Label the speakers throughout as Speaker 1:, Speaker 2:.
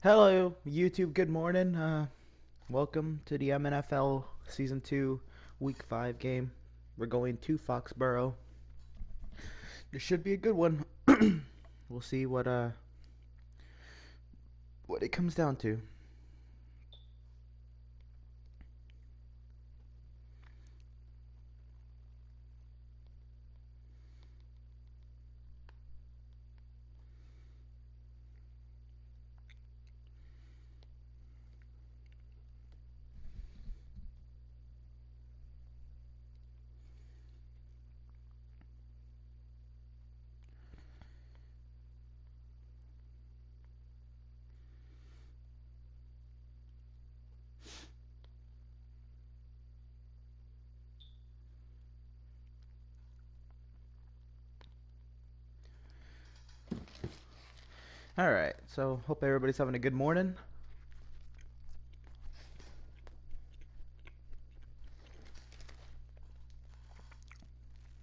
Speaker 1: Hello, YouTube. Good morning. Welcome to the MNFL Season 2 Week 5 game. We're going to Foxborough. This should be a good one. We'll see what it comes down to. Alright, so hope everybody's having a good morning.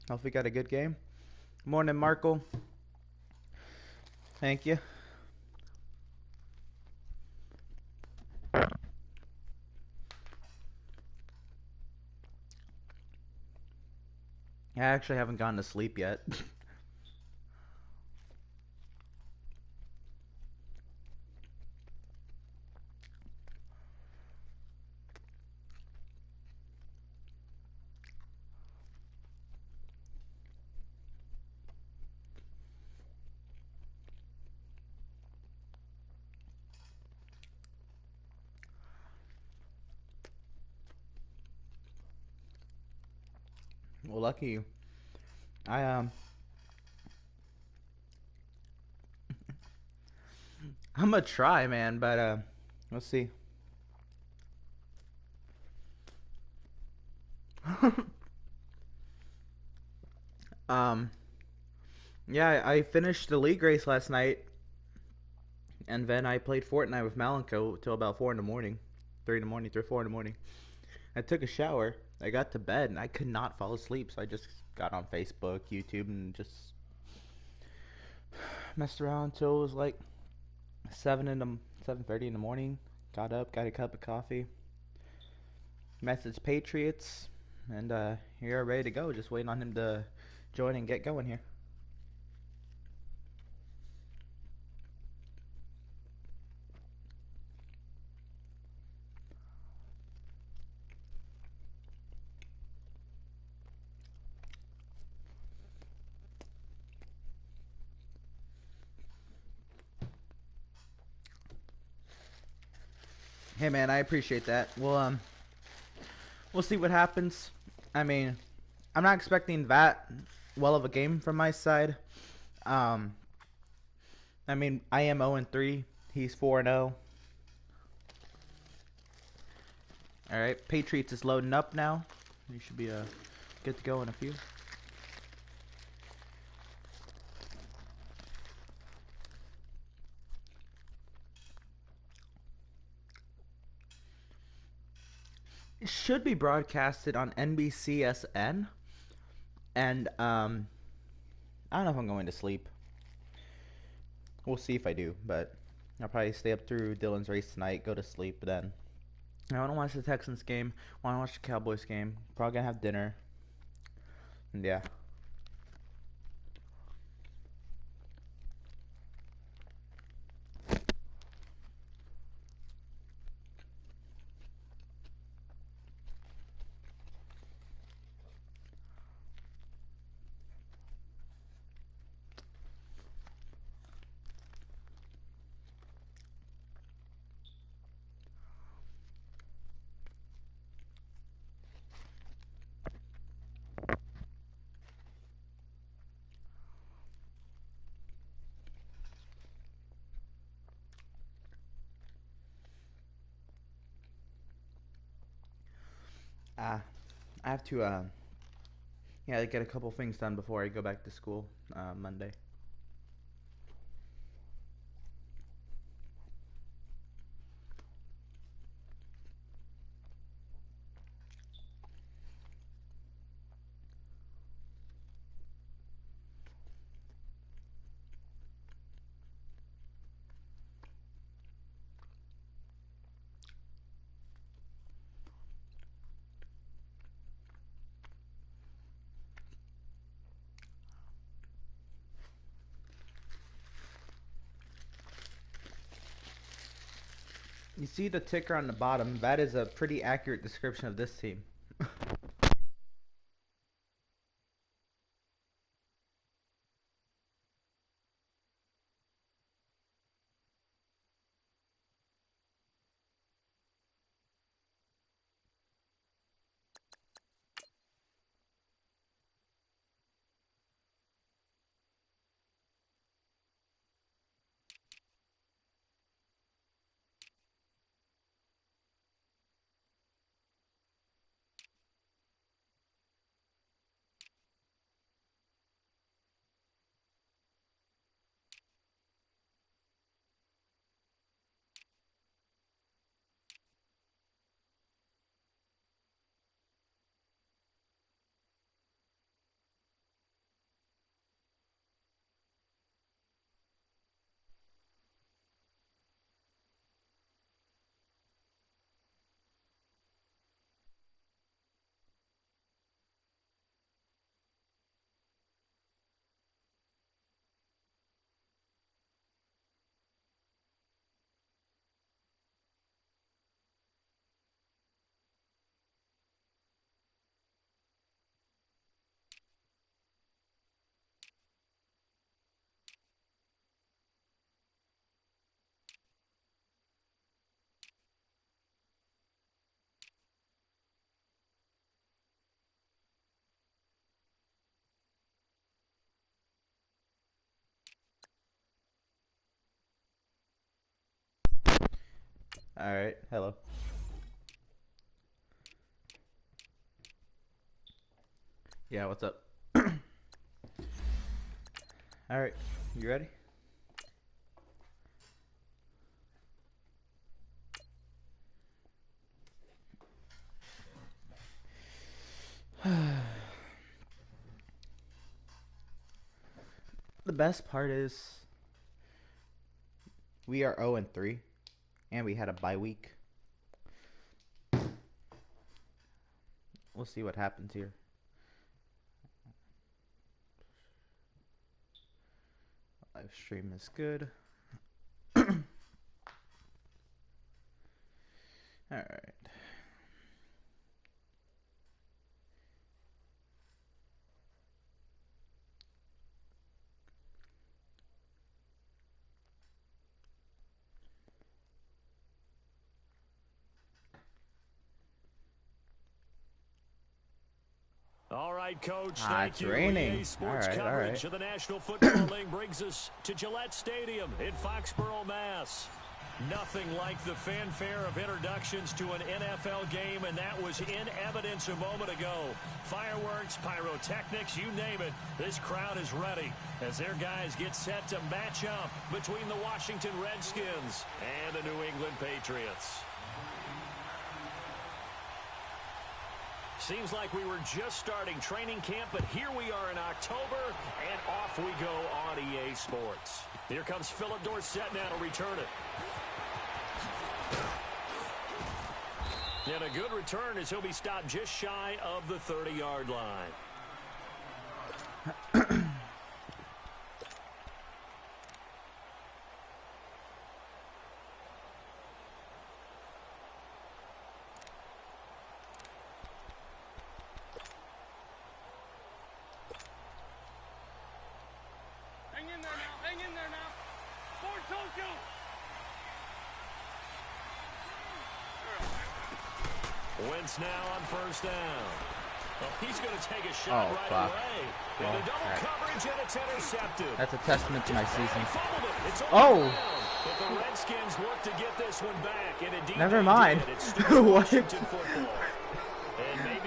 Speaker 1: Hope we got a good game. Morning, Markle. Thank you. I actually haven't gone to sleep yet. Well, lucky you. I I'm gonna try, man, but let's see. um Yeah, I finished the league race last night, and then I played Fortnite with Malenko till about 4 in the morning. 3 in the morning, 3 4 in the morning. I took a shower, I got to bed, and I could not fall asleep, so I just got on Facebook, YouTube, and just messed around until it was like 7:30 in the morning. Got up, got a cup of coffee, messaged Patriots, and here ready to go. Just waiting on him to join and get going here. Hey man, I appreciate that. We'll see what happens. I mean, I'm not expecting that well of a game from my side. Um, I mean, I am 0-3. He's 4-0. All right, Patriots is loading up now. You should be good to go in a few. It should be broadcasted on NBCSN, and I don't know if I'm going to sleep. We'll see if I do, but I'll probably stay up through Dylan's race tonight, go to sleep, but then I want to watch the Texans game. Want to watch the Cowboys game. Probably gonna have dinner. And yeah. I have to yeah, get a couple things done before I go back to school Monday. You see the ticker on the bottom? That is a pretty accurate description of this team. Alright, hello. Yeah, what's up? Alright, you ready? The best part is we are 0-3 and we had a bye week. We'll see what happens here. Live stream is good. Alright.
Speaker 2: All right, Coach. Thank
Speaker 1: It's
Speaker 2: you.
Speaker 1: raining.
Speaker 2: EA Sports
Speaker 1: All
Speaker 2: coverage
Speaker 1: right.
Speaker 2: of the National Football League brings us to Gillette Stadium in Foxborough, Mass. Nothing like the fanfare of introductions to an NFL game, and that was in evidence a moment ago. Fireworks, pyrotechnics, you name it. This crowd is ready as their guys get set to match up between the Washington Redskins and the New England Patriots. Seems like we were just starting training camp, but here we are in October, and off we go on EA Sports. Here comes Philip Dorsett now to return it. And a good return as he'll be stopped just shy of the 30-yard line.
Speaker 3: Hang in there now. Ford Tokyo.
Speaker 2: Wentz now on first down. Well, he's going to take a shot away.
Speaker 1: Well,
Speaker 2: and a double coverage, and it's intercepted.
Speaker 1: That's a testament to my season.
Speaker 2: Oh! But the Redskins work to get this one back, and indeed
Speaker 1: Never mind. What?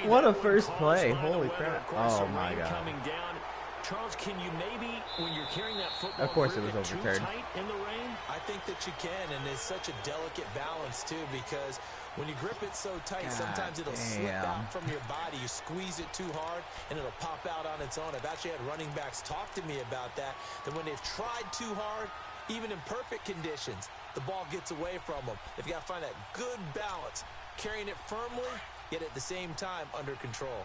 Speaker 1: What a first play. Holy crap. Oh my god.
Speaker 2: Charles, can you maybe, when you're carrying that football,
Speaker 1: of course it was overturned.
Speaker 2: Tight in the rain?
Speaker 4: I think that you can, and it's such a delicate balance too, because when you grip it so tight, sometimes it'll slip out from your body. You squeeze it too hard, and it'll pop out on its own. I've actually had running backs talk to me about that when they've tried too hard, even in perfect conditions, the ball gets away from them. They've got to find that good balance, carrying it firmly, yet at the same time under control.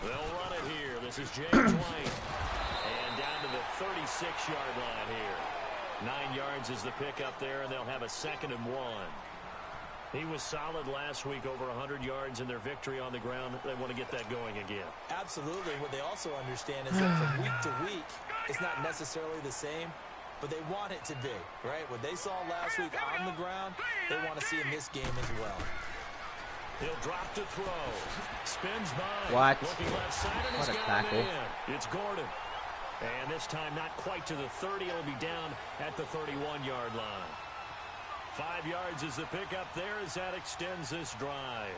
Speaker 2: They'll run it here. The This is James White. And down to the 36-yard line here. 9 yards is the pickup there, and they'll have a 2nd and 1. He was solid last week, over 100 yards in their victory on the ground. They want to get that going again.
Speaker 4: Absolutely. What they also understand is that from week to week, it's not necessarily the same, but they want it to be, right? What they saw last week on the ground, they want to see in this game as well.
Speaker 2: He'll drop to throw. Spins by.
Speaker 1: What?
Speaker 2: Looking left side, and
Speaker 1: What
Speaker 2: he's
Speaker 1: a
Speaker 2: got
Speaker 1: tackle.
Speaker 2: it in. It's Gordon. And this time not quite to the 30. It'll be down at the 31-yard line. 5 yards is the pickup there as that extends this drive.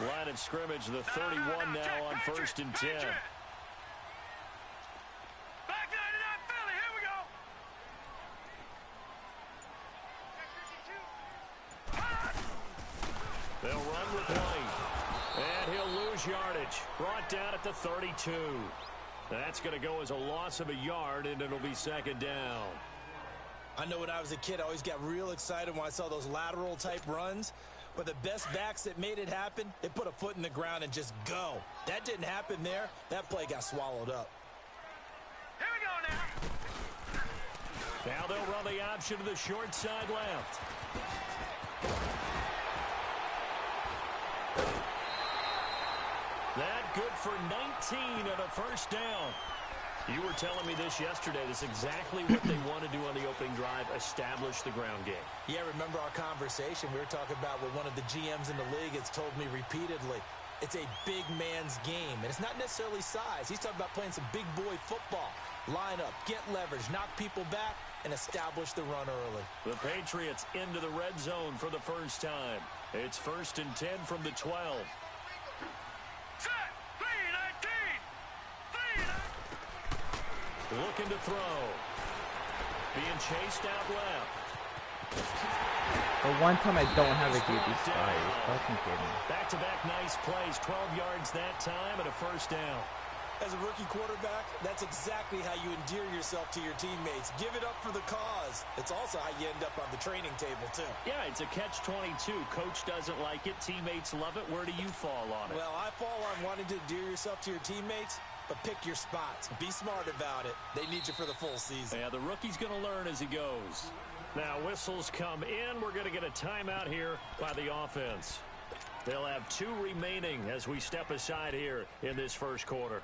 Speaker 2: Line of scrimmage, the 31 now on 1st and 10. They'll run with White. And he'll lose yardage. Brought down at the 32. That's going to go as a loss of a yard, and it'll be 2nd down.
Speaker 4: I know when I was a kid, I always got real excited when I saw those lateral-type runs. But the best backs that made it happen, they put a foot in the ground and just go. That didn't happen there. That play got swallowed up.
Speaker 3: Here we go now.
Speaker 2: Now they'll run the option to the short side left. That good for 19 and a 1st down. You were telling me this yesterday. This is exactly what they want to do on the opening drive, establish the ground game.
Speaker 4: Yeah, remember our conversation? We were talking about what one of the GMs in the league has told me repeatedly. It's a big man's game, and it's not necessarily size. He's talking about playing some big boy football. Line up, get leverage, knock people back, and establish the run early.
Speaker 2: The Patriots into the red zone for the first time. It's 1st and 10 from the 12. Looking to throw. Being chased out left.
Speaker 1: The one time I don't have a QB spy is fucking kidding.
Speaker 2: Back-to-back nice plays. 12 yards that time and a 1st down.
Speaker 4: As a rookie quarterback, that's exactly how you endear yourself to your teammates. Give it up for the cause. It's also how you end up on the training table, too.
Speaker 2: Yeah, it's a catch-22. Coach doesn't like it. Teammates love it. Where do you fall on it?
Speaker 4: Well, I fall on wanting to endear yourself to your teammates, but pick your spots. Be smart about it. They need you for the full season.
Speaker 2: Yeah, the rookie's going to learn as he goes. Now, whistles come in. We're going to get a timeout here by the offense. They'll have 2 remaining as we step aside here in this first quarter.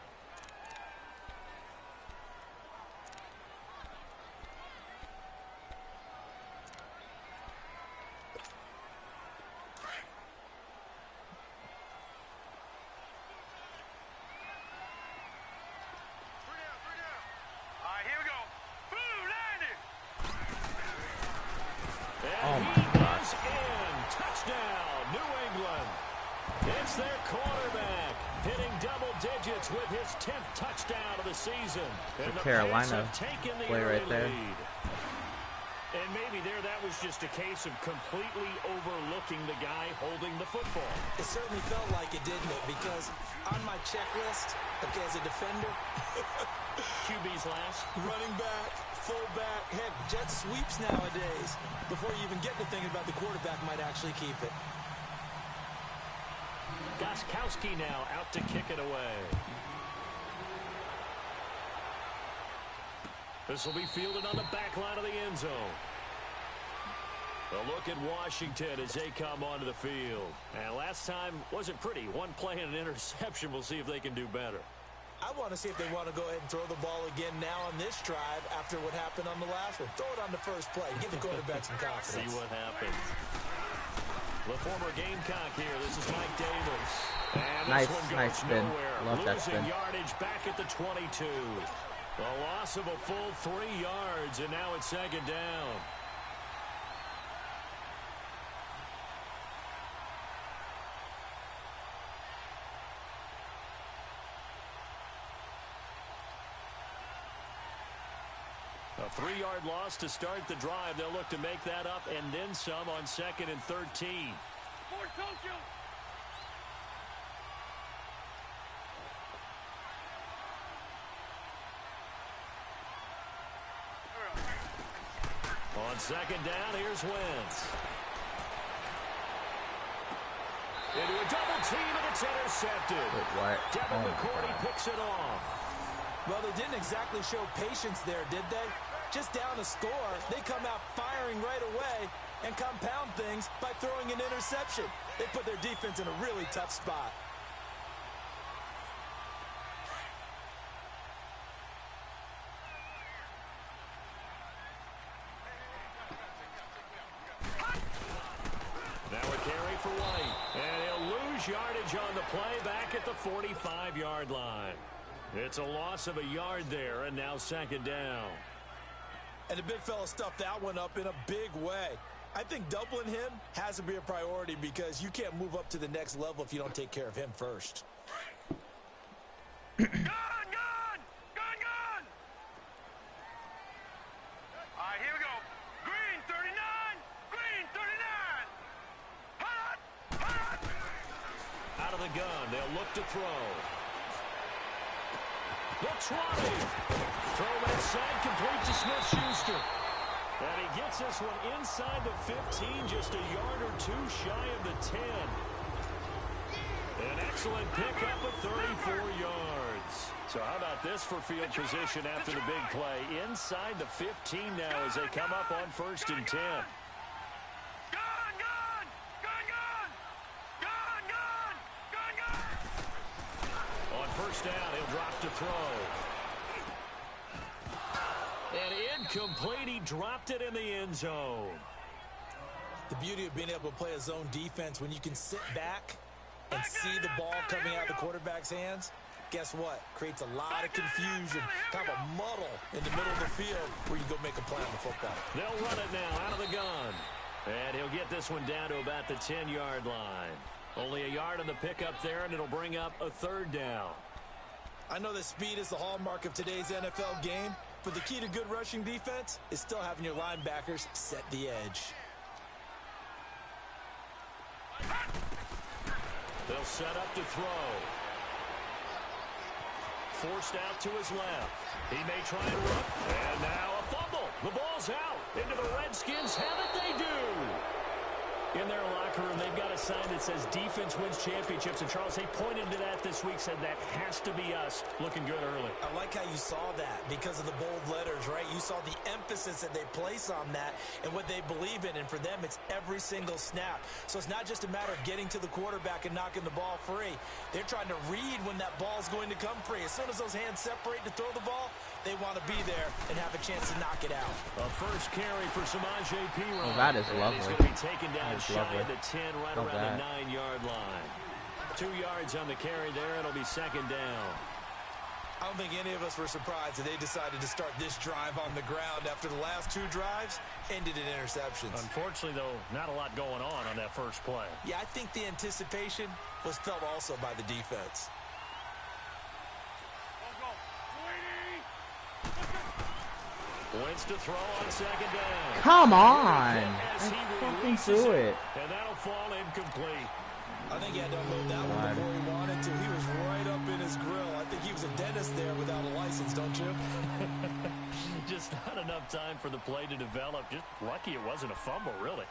Speaker 1: Oh my gosh.
Speaker 2: Touchdown, New England. It's their quarterback hitting double digits with his 10th touchdown of the season. And the
Speaker 1: Carolina
Speaker 2: Pats have taken the
Speaker 1: play
Speaker 2: early
Speaker 1: right there.
Speaker 2: lead. And maybe that was just a case of completely overlooking the guy holding the football.
Speaker 4: It certainly felt like it, didn't it? Because on my checklist, okay, as a defender,
Speaker 2: QB's last.
Speaker 4: running back, fullback, heck, jet sweeps nowadays. Before you even get to thinking about the quarterback might actually keep it.
Speaker 2: Gostkowski now out to kick it away. This will be fielded on the back line of the end zone. A look at Washington as they come onto the field. And last time wasn't pretty. One play and an interception. We'll see if they can do better.
Speaker 4: I want to see if they want to go ahead and throw the ball again now on this drive after what happened on the last one. Throw it on the first play. Give the quarterback some confidence.
Speaker 2: See what happens. The former Gamecock here. This is Mike Davis. And
Speaker 1: Nice,
Speaker 2: this one goes
Speaker 1: nice spin.
Speaker 2: nowhere.
Speaker 1: Love that
Speaker 2: Losing
Speaker 1: spin.
Speaker 2: yardage back at the 22. A loss of a full 3 yards, and now it's 2nd down. A 3-yard loss to start the drive. They'll look to make that up and then some on 2nd and 13.
Speaker 3: Fort Tokyo.
Speaker 2: On second down, here's Wentz. Into a double team, and it's intercepted.
Speaker 1: Wait, what?
Speaker 2: Devin
Speaker 1: Oh
Speaker 2: McCourty picks it off.
Speaker 4: Well, they didn't exactly show patience there, did they? Just down a score, they come out firing right away and compound things by throwing an interception. They put their defense in a really tough spot.
Speaker 2: Now a carry for White. And he'll lose yardage on the play back at the 45-yard line. It's a loss of a yard there, and now second down.
Speaker 4: And the big fella stuffed that one up in a big way. I think doubling him has to be a priority because you can't move up to the next level if you don't take care of him first.
Speaker 3: Gun! All right, here we go. Green 39. Green 39. Hot!
Speaker 2: Out of the gun, they'll look to throw. The 20. Throw inside, complete to Smith-Schuster. And he gets this one inside the 15, just a yard or two shy of the 10. An excellent pickup of 34 yards. So how about this for field position after the big play? Inside the 15 now as they come up on 1st and 10. On 1st down, he'll drop to throw. And incomplete, he dropped it in the end zone.
Speaker 4: The beauty of being able to play a zone defense when you can sit back and see the ball coming out of the quarterback's hands, guess what? Creates a lot of confusion, kind of a muddle in the middle of the field where you go make a play on the football.
Speaker 2: They'll run it now out of the gun. And he'll get this one down to about the 10-yard line. Only a yard on the pickup there, and it'll bring up a 3rd down.
Speaker 4: I know that speed is the hallmark of today's NFL game, but the key to good rushing defense is still having your linebackers set the edge.
Speaker 2: They'll set up to throw. Forced out to his left. He may try and run. And now a fumble. The ball's out. Into the Redskins. Have it, they do. In their locker room, they've got a sign that says defense wins championships. And Charles, they pointed to that this week, said that has to be us. Looking good early.
Speaker 4: I like how you saw that because of the bold letters, right? You saw the emphasis that they place on that and what they believe in. And for them, it's every single snap. So it's not just a matter of getting to the quarterback and knocking the ball free. They're trying to read when that ball's going to come free. As soon as those hands separate to throw the ball, they want to be there and have a chance to knock it out.
Speaker 2: A first carry for Samaje Perine.
Speaker 1: Oh, that is lovely.
Speaker 2: He's going to be taken down shy
Speaker 1: lovely.
Speaker 2: of the 10, right
Speaker 1: Love
Speaker 2: around
Speaker 1: that.
Speaker 2: the 9-yard line. 2 yards on the carry there. It'll be second down.
Speaker 4: I don't think any of us were surprised that they decided to start this drive on the ground after the last 2 drives ended in interceptions.
Speaker 2: Unfortunately, though, not a lot going on that first play.
Speaker 4: Yeah, I think the anticipation was felt also by the defense.
Speaker 2: Wentz to throw on second down.
Speaker 1: Come on!
Speaker 2: As he
Speaker 1: I fucking
Speaker 2: releases
Speaker 1: threw it.
Speaker 2: And that'll fall incomplete.
Speaker 4: I think he had to unload that one before he wanted to. He was right up in his grill. I think he was a dentist there without a license, don't you?
Speaker 2: Just not enough time for the play to develop. Just lucky it wasn't a fumble, really.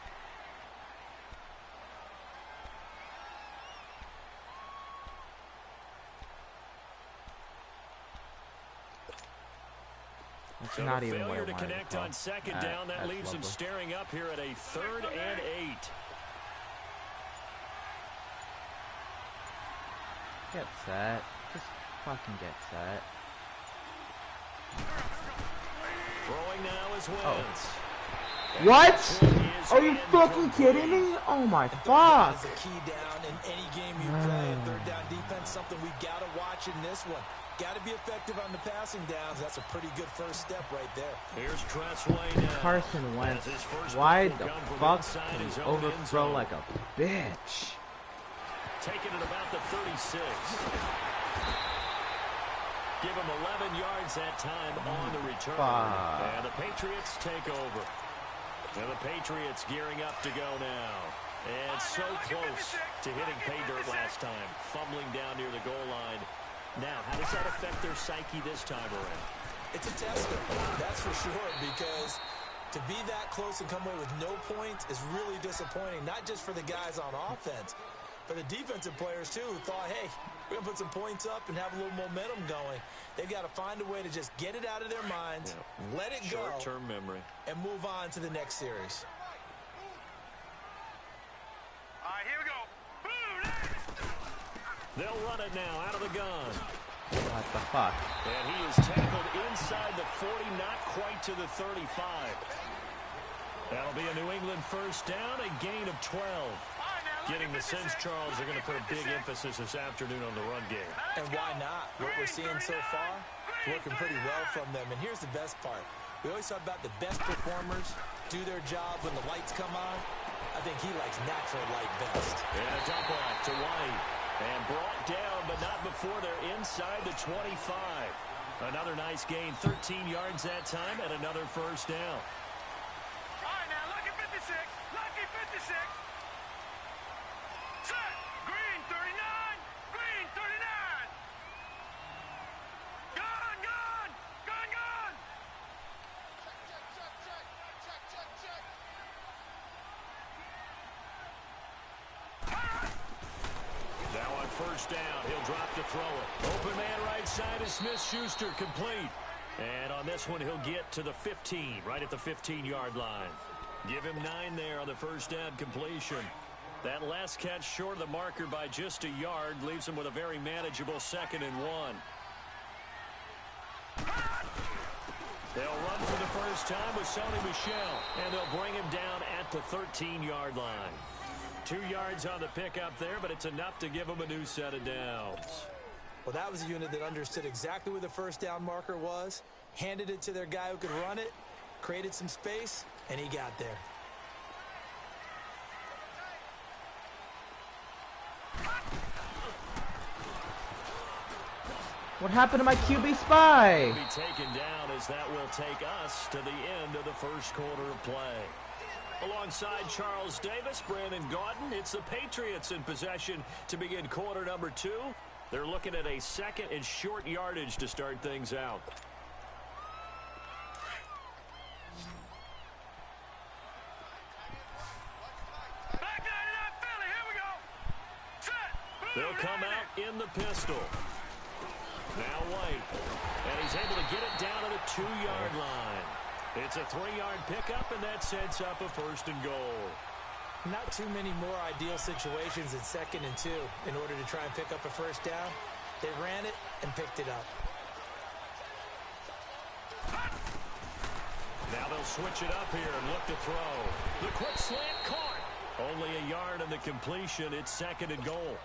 Speaker 1: It's
Speaker 2: So
Speaker 1: not
Speaker 2: the
Speaker 1: even what I
Speaker 2: failure to
Speaker 1: wanted
Speaker 2: connect
Speaker 1: to
Speaker 2: on second down, that leaves them staring up here at a 3rd and 8.
Speaker 1: Get set. Just fucking get set.
Speaker 2: Throwing now is Wentz.
Speaker 1: What? Are you fucking kidding me? Oh my fuck!
Speaker 4: That is a key down in any game you play. In 3rd down defense, something we got to watch in this one. Got to be effective on the passing downs. That's a pretty good first step right there.
Speaker 2: Here's Tressway now.
Speaker 1: Carson Wentz. Why the fuck can he overthrow like a bitch?
Speaker 2: Taking it about the 36. Give him 11 yards that time on the return. And the Patriots take over. And the Patriots gearing up to go now. And so close to hitting pay dirt last time. Fumbling down near the goal line. Now, how does that affect their psyche this time around?
Speaker 4: It's a tester, that's for sure, because To be that close and come away with no points is really disappointing, not just for the guys on offense, for the defensive players, too, who thought, hey, we're going to put some points up and have a little momentum going. They've got to find a way to just get it out of their minds, let it go,
Speaker 2: short-term memory,
Speaker 4: and move on to the next series.
Speaker 3: All right, here we go. Boom!
Speaker 2: They'll run it now out of the gun.
Speaker 1: What the fuck?
Speaker 2: And he is tackled inside the 40, not quite to the 35. That'll be a New England first down, a gain of 12. Getting the sense, Charles, they're going to put a big emphasis this afternoon on the run game.
Speaker 4: And why not? What we're seeing so far is working pretty well from them. And here's the best part. We always talk about the best performers do their job when the lights come on. I think he likes natural light best.
Speaker 2: And a dump off to White. And brought down, but not before they're inside the 25. Another nice gain, 13 yards that time, and another first down.
Speaker 3: All right, now, lucky 56. Lucky 56. Set. Green 39. Green 39. Gun, gun. Gun, gun.
Speaker 2: Now on first down, he'll drop to throw it. Open man right side is Smith-Schuster, complete. And on this one, he'll get to the 15, right at the 15-yard line. Give him 9 there on the first down completion. That last catch short of the marker by just a yard leaves him with a very manageable 2nd and 1. They'll run for the first time with Sony Michel, and they'll bring him down at the 13-yard line. 2 yards on the pickup there, but it's enough to give him a new set of downs.
Speaker 4: Well, that was a unit that understood exactly where the first down marker was, handed it to their guy who could run it, created some space, and he got there.
Speaker 1: What happened to my QB spy?
Speaker 2: He'll be taken down as that will take us to the end of the first quarter of play. Alongside Charles Davis, Brandon Gaudin, it's the Patriots in possession to begin quarter number 2. They're looking at a 2nd and short yardage to start things out.
Speaker 3: Back 99 Philly. Here we go. Set. Boom,
Speaker 2: They'll come out in the pistol. Now White. And he's able to get it down to the 2-yard line. It's a 3-yard pickup, and that sets up a 1st and goal.
Speaker 4: Not too many more ideal situations in 2nd and 2 in order to try and pick up a first down. They ran it and picked it up.
Speaker 2: Now they'll switch it up here and look to throw. The quick slant caught. Only a yard on the completion. It's 2nd and goal.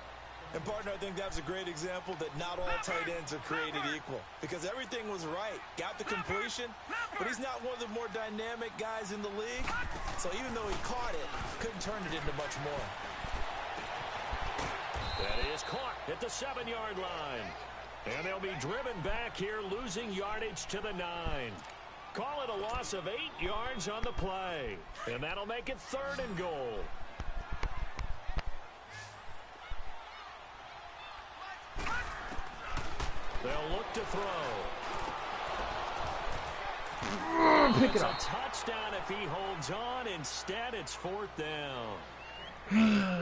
Speaker 4: And, partner, I think that's a great example that not all tight ends are created equal. Because everything was right. Got the completion, but he's not one of the more dynamic guys in the league. So even though he caught it, couldn't turn it into much more.
Speaker 2: That is caught at the 7-yard line. And they'll be driven back here, losing yardage to the 9. Call it a loss of 8 yards on the play. And that'll make it 3rd and goal. They'll look to throw.
Speaker 1: Pick it
Speaker 2: It's
Speaker 1: up.
Speaker 2: a touchdown if he holds on. Instead, it's 4th down.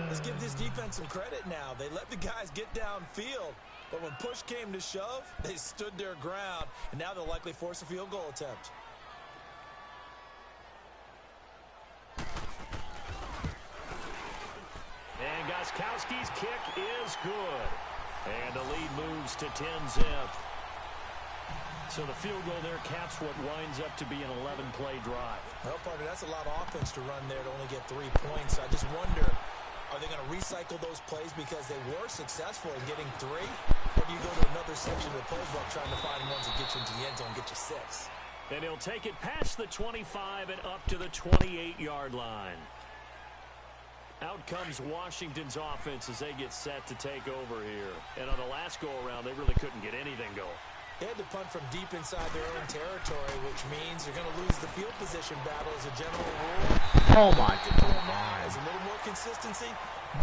Speaker 4: Let's give this defense some credit now. They let the guys get downfield, but when push came to shove, they stood their ground, and now they'll likely force a field goal attempt.
Speaker 2: And Gostkowski's kick is good. And the lead moves to 10-zip. So the field goal there caps what winds up to be an 11-play drive.
Speaker 4: Well, partner, that's a lot of offense to run there to only get 3 points. I just wonder, are they going to recycle those plays because they were successful in getting 3? Or do you go to another section of the playbook trying to find ones that get you into the end zone and get you 6?
Speaker 2: And he'll take it past the 25 and up to the 28-yard line. Out comes Washington's offense as they get set to take over here. And on the last go-around, they really couldn't get anything going.
Speaker 4: They had to punt from deep inside their own territory, which means you're going to lose the field position battle as a general rule.
Speaker 1: Oh my
Speaker 4: God. As a little more consistency,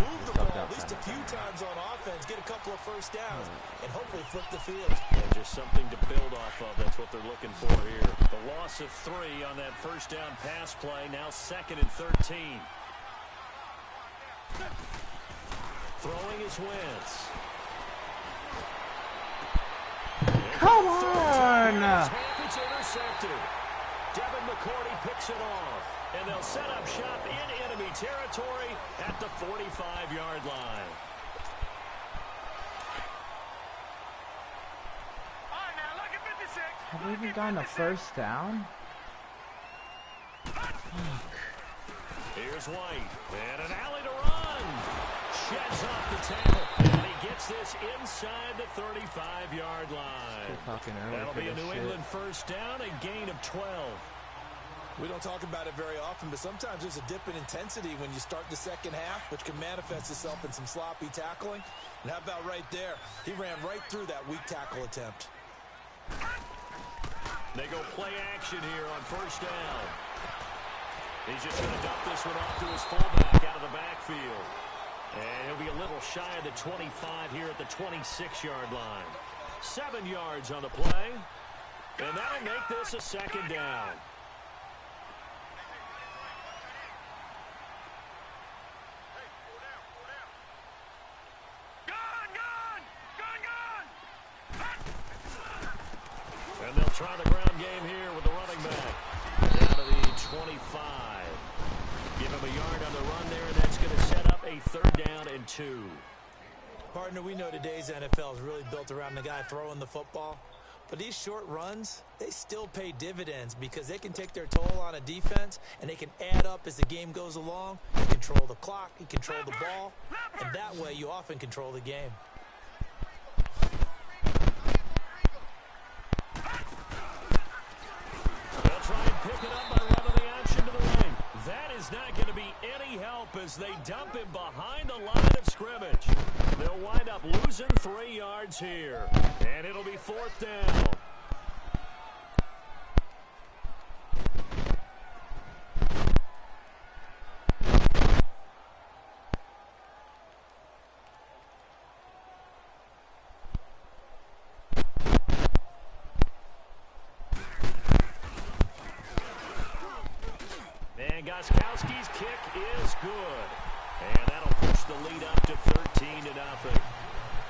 Speaker 4: move the ball at least a few times on offense, get a couple of first downs, and hopefully flip the field.
Speaker 2: And just something to build off of. That's what they're looking for here. The loss of 3 on that first down pass play. Now 2nd and 13. Throwing his Wentz.
Speaker 1: Come on!
Speaker 2: It's intercepted. Devin McCourty picks it off. And they'll set up shop in enemy territory at the 45-yard line.
Speaker 3: All right, now look at 56.
Speaker 1: Have we even gotten a first down?
Speaker 2: Here's White. And an alley to run. Sheds off the tackle. And he gets this inside the 35-yard line. That'll be a New England first down, a gain of 12.
Speaker 4: We don't talk about it very often, but sometimes there's a dip in intensity when you start the second half, which can manifest itself in some sloppy tackling. And how about right there? He ran right through that weak tackle attempt.
Speaker 2: They go play action here on first down. He's just going to dump this one off to his fullback out of the backfield. And he'll be a little shy of the 25 here at the 26-yard line. 7 yards on the play. And that'll make this a second down. And they'll try the ground game here with the running back. Down to the 25. Give him a yard on the run there, and that's going to set up a 3rd down and 2.
Speaker 4: Partner, we know today's NFL is really built around the guy throwing the football. But these short runs, they still pay dividends because they can take their toll on a defense, and they can add up as the game goes along. You control the clock, you control the ball, and that way you often control the game.
Speaker 2: They'll try and pick it up by running the option to the right. That is not going to be any help as they dump him behind the line of scrimmage. They'll wind up losing 3 yards here, and it'll be 4th down. And Gostkowski's kick is good. And that'll push the lead up to 13-0.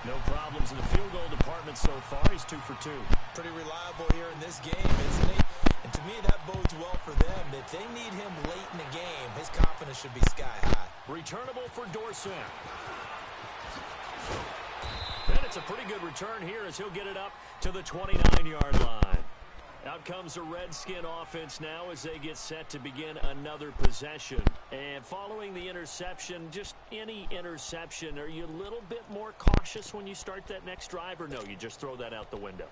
Speaker 2: No problems in the field goal department so far. He's 2 for 2.
Speaker 4: Pretty reliable here in this game, isn't he? And to me, that bodes well for them. If they need him late in the game, his confidence should be sky high.
Speaker 2: Returnable for Dorsett. And it's a pretty good return here as he'll get it up to the 29-yard line. Out comes the Redskin offense now as they get set to begin another possession. And following the interception, just any interception, are you a little bit more cautious when you start that next drive, or no, you just throw that out the window?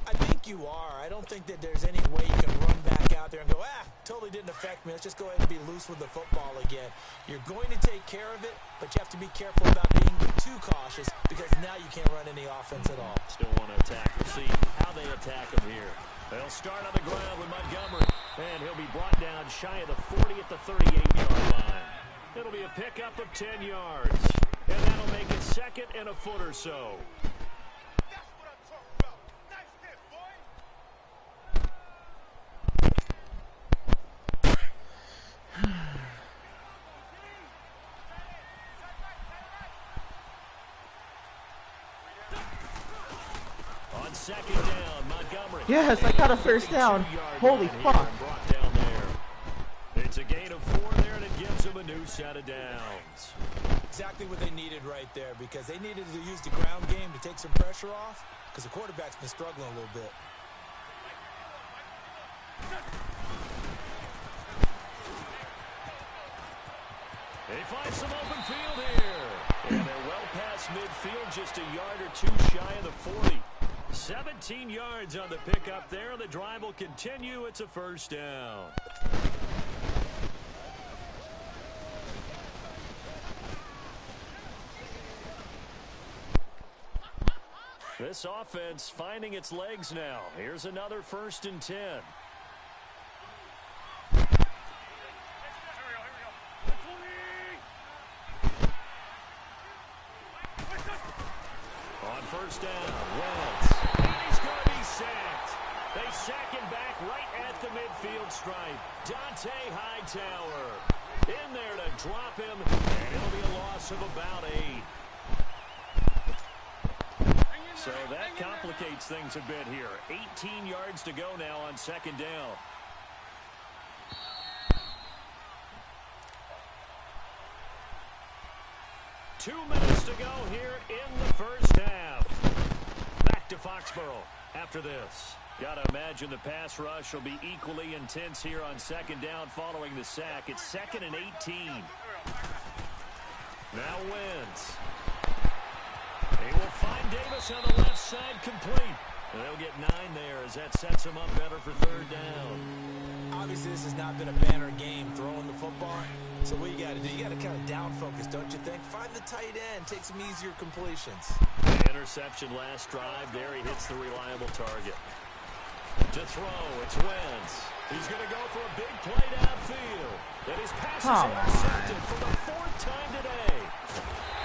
Speaker 4: I think you are. I don't think that there's any way you can run back out there and go, totally didn't affect me. Let's just go ahead and be loose with the football again. You're going to take care of it, but you have to be careful about being too cautious because now you can't run any offense at all.
Speaker 2: Still want to attack. We'll see how they attack him here. They'll start on the ground with Montgomery, and he'll be brought down shy of the 40 at the 38-yard line. It'll be a pickup of 10 yards, and that'll make it 2nd and a foot or so. On 2nd down, Montgomery.
Speaker 1: Yes, I got a first down. Holy fuck.
Speaker 2: It's a gain of 4 there, and it gives them a new set of downs.
Speaker 4: Exactly what they needed right there because they needed to use the ground game to take some pressure off because the quarterback's been struggling a little bit.
Speaker 2: They find some open field here. And they're well past midfield, just a yard or 2 shy of the 40. 17 yards on the pickup there. The drive will continue. It's a first down. This offense finding its legs now. Here's another 1st and 10. On 1st down, Wentz. And he's going to be sacked. They sack him back right at the midfield stripe. Dante Hightower in there to drop him, and it'll be a loss of about 8. So that complicates things a bit here. 18 yards to go now on 2nd down. Two minutes to go here in the 1st half. Back to Foxborough after this. Got to imagine the pass rush will be equally intense here on 2nd down following the sack. It's 2nd and 18. Now Wentz. He will find Davis on the left side complete. And they'll get 9 there as that sets him up better for 3rd down.
Speaker 4: Obviously, this has not been a banner game throwing the football. So what you got to do, you got to kind of down focus, don't you think? Find the tight end, take some easier completions.
Speaker 2: Interception last drive. There he hits the reliable target. To throw, it's Wentz. He's going to go for a big play downfield. And his pass is intercepted for the 4th time today.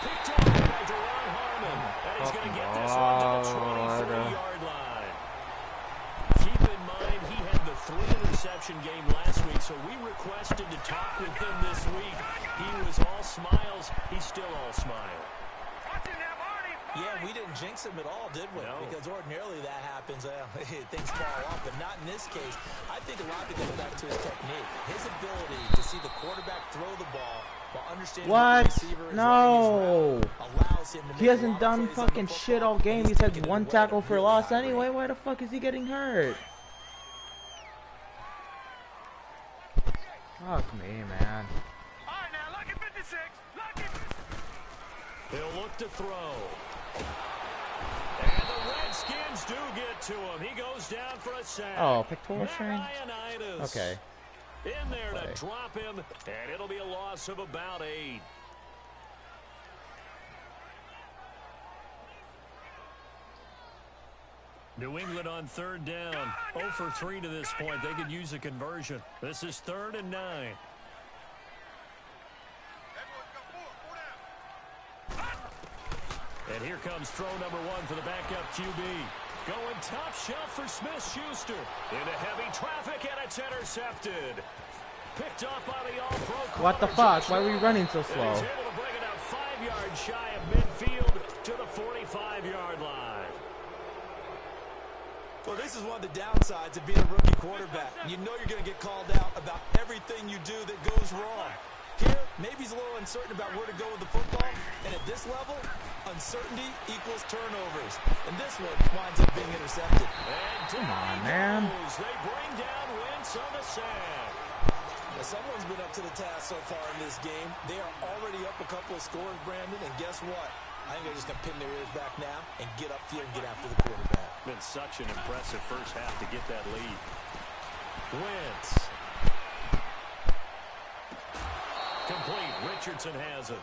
Speaker 2: Picked up by Deron Harmon. And he's going to get this one to the 23-yard line. Keep in mind, he had the 3-interception game last week, so we requested to talk with him this week. He was all smiles. He's still all smile.
Speaker 4: Yeah, we didn't jinx him at all, did we?
Speaker 2: No.
Speaker 4: Because ordinarily that happens. Things fall off, but not in this case. I think a lot of it goes back to his technique. His ability to see the quarterback throw the ball while understanding what the receiver is running his route allows him to make
Speaker 1: He hasn't done fucking shit all game. He's had 1 tackle for loss anyway. Why the fuck is he getting hurt? Fuck me, man.
Speaker 3: All right, now, lucky 56. Lucky 56.
Speaker 2: He'll look to throw. And the Redskins do get to him. He goes down for a sack.
Speaker 1: Oh, pectoral strain? Okay.
Speaker 2: In there to drop him, and it'll be a loss of about 8. New England on 3rd down. 0 for 3 to this point. They could use a conversion. This is 3rd and 9. And here comes throw number 1 for the backup QB. Going top shelf for Smith-Schuster. Into heavy traffic, and it's intercepted. Picked up by the all-pro.
Speaker 1: What the fuck? Why are we running so slow?
Speaker 2: And he's able to bring it out 5 yards shy of midfield to the 45-yard line.
Speaker 4: Well, this is one of the downsides of being a rookie quarterback. You know you're going to get called out about everything you do that goes wrong. Here, maybe he's a little uncertain about where to go with the football. And at this level, uncertainty equals turnovers. And this one winds up being intercepted.
Speaker 2: And
Speaker 1: come on, man.
Speaker 2: They bring down Wentz on the sack.
Speaker 4: Now, someone's been up to the task so far in this game. They are already up a couple of scores, Brandon. And guess what? I think they're just going to pin their ears back now and get upfield and get after the quarterback.
Speaker 2: Been such an impressive first half to get that lead. Wentz. Complete. Richardson has it.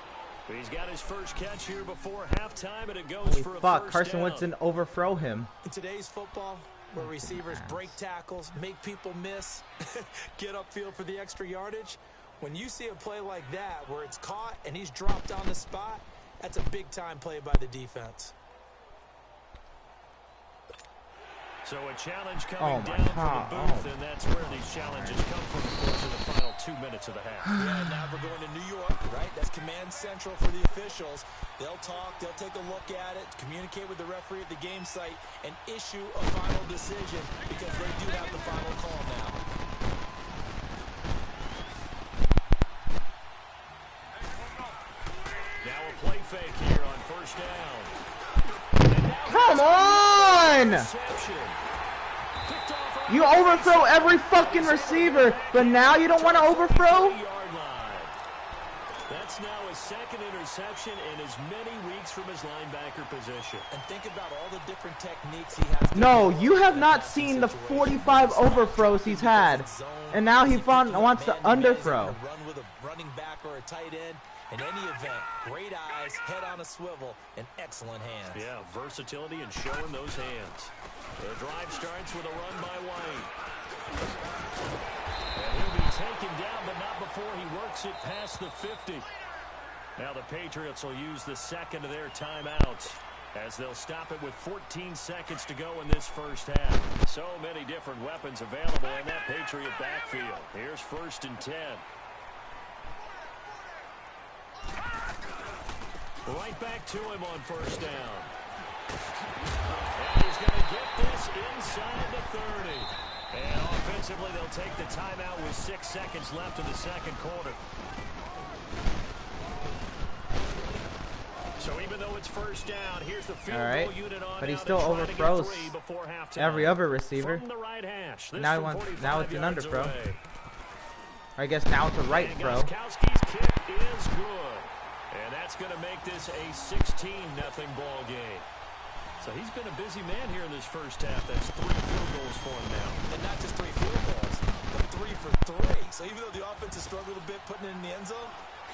Speaker 2: He's got his first catch here before halftime, and it goes for a
Speaker 1: fuck,
Speaker 2: first
Speaker 1: Carson
Speaker 2: down.
Speaker 1: Wentz didn't overthrow him.
Speaker 4: In today's football, where receivers break tackles, make people miss, get upfield for the extra yardage, when you see a play like that where it's caught and he's dropped on the spot, that's a big-time play by the defense.
Speaker 2: So a challenge coming down from the booth, and that's where these challenges come from, of course, in the final 2 minutes of the half.
Speaker 4: Yeah, now we're going to New York, right? That's command central for the officials. They'll talk, they'll take a look at it, communicate with the referee at the game site, and issue a final decision because they do have the final call now.
Speaker 2: Now a play fake here on first down.
Speaker 1: Come on! You overthrow every fucking receiver, but now you don't want to overthrow?
Speaker 2: That's now his second interception in as many weeks from his linebacker position.
Speaker 4: And think about all the different techniques he has.
Speaker 1: No, you have not seen the 45 overthrows he's had. And now he wants to underthrow.
Speaker 4: Run with a running back or a tight end. In any event, great eyes, head on a swivel, and excellent hands.
Speaker 2: Yeah, versatility and showing those hands. The drive starts with a run by White. And he'll be taken down, but not before he works it past the 50. Now the Patriots will use the second of their timeouts, as they'll stop it with 14 seconds to go in this first half. So many different weapons available in that Patriot backfield. Here's 1st and 10. Right back to him on 1st down. And he's going to get this inside the 30. And offensively, they'll take the timeout with 6 seconds left in the second quarter. So even though it's 1st down, here's the field goal unit on.
Speaker 1: But he still overthrows every other receiver.
Speaker 2: Right hash,
Speaker 1: now it's an underthrow. I guess now it's a right throw.
Speaker 2: Gostkowski's kick is good. And that's going to make this a 16-0 ball game. So he's been a busy man here in this first half. That's 3 field goals for him now.
Speaker 4: And not just 3 field goals, but 3 for 3. So even though the offense has struggled a bit putting it in the end zone,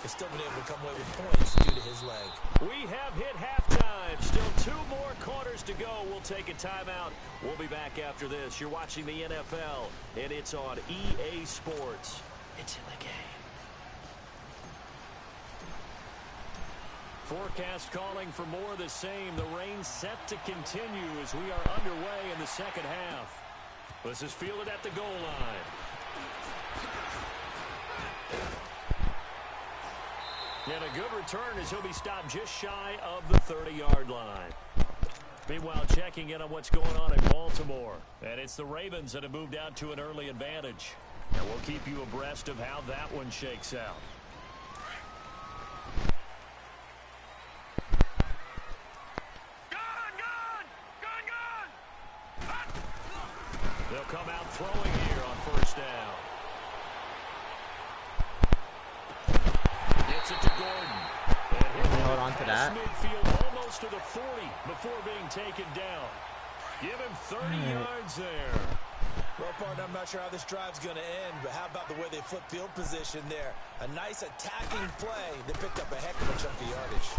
Speaker 4: he's still been able to come away with points due to his leg.
Speaker 2: We have hit halftime. Still 2 more quarters to go. We'll take a timeout. We'll be back after this. You're watching the NFL, and it's on EA Sports. It's in the game. Forecast calling for more of the same. The rain set to continue as we are underway in the second half. This is fielded at the goal line. And a good return as he'll be stopped just shy of the 30-yard line. Meanwhile, checking in on what's going on in Baltimore. And it's the Ravens that have moved out to an early advantage. And we'll keep you abreast of how that one shakes out. They'll come out throwing here on 1st down. Gets it to Gordon. And
Speaker 1: hold on to that.
Speaker 2: Midfield almost to the 40 before being taken down. Give him 30 yards there.
Speaker 4: Well, partner, I'm not sure how this drive's going to end, but how about the way they flip field position there? A nice attacking play. They picked up a heck of a chunk of yardage.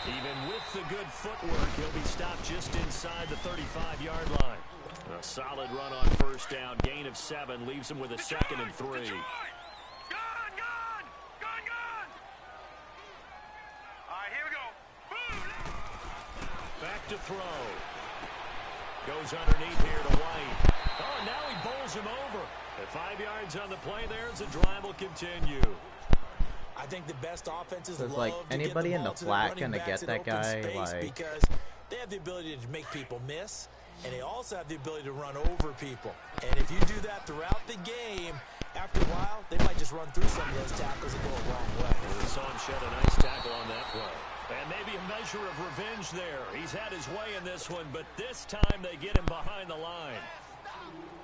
Speaker 2: Even with the good footwork, he'll be stopped just inside the 35-yard line. A solid run on 1st down. Gain of 7 leaves him with a 2nd and 3.
Speaker 3: Gone! All right, here we go. Boom!
Speaker 2: Back to throw. Goes underneath here to White. Oh, now he bowls him over. At 5 yards on the play there as the drive will continue.
Speaker 4: I think the best offenses
Speaker 1: So it's
Speaker 4: love
Speaker 1: like
Speaker 4: to
Speaker 1: anybody
Speaker 4: get the
Speaker 1: in the
Speaker 4: ball to
Speaker 1: flat
Speaker 4: running
Speaker 1: gonna
Speaker 4: backs
Speaker 1: get
Speaker 4: in
Speaker 1: that
Speaker 4: open
Speaker 1: guy,
Speaker 4: space
Speaker 1: like
Speaker 4: because they have the ability to make people miss, and they also have the ability to run over people. And if you do that throughout the game, after a while, they might just run through some of those tackles and go a wrong way.
Speaker 2: We saw him shed a nice tackle on that play. And maybe a measure of revenge there. He's had his way in this one, but this time they get him behind the line.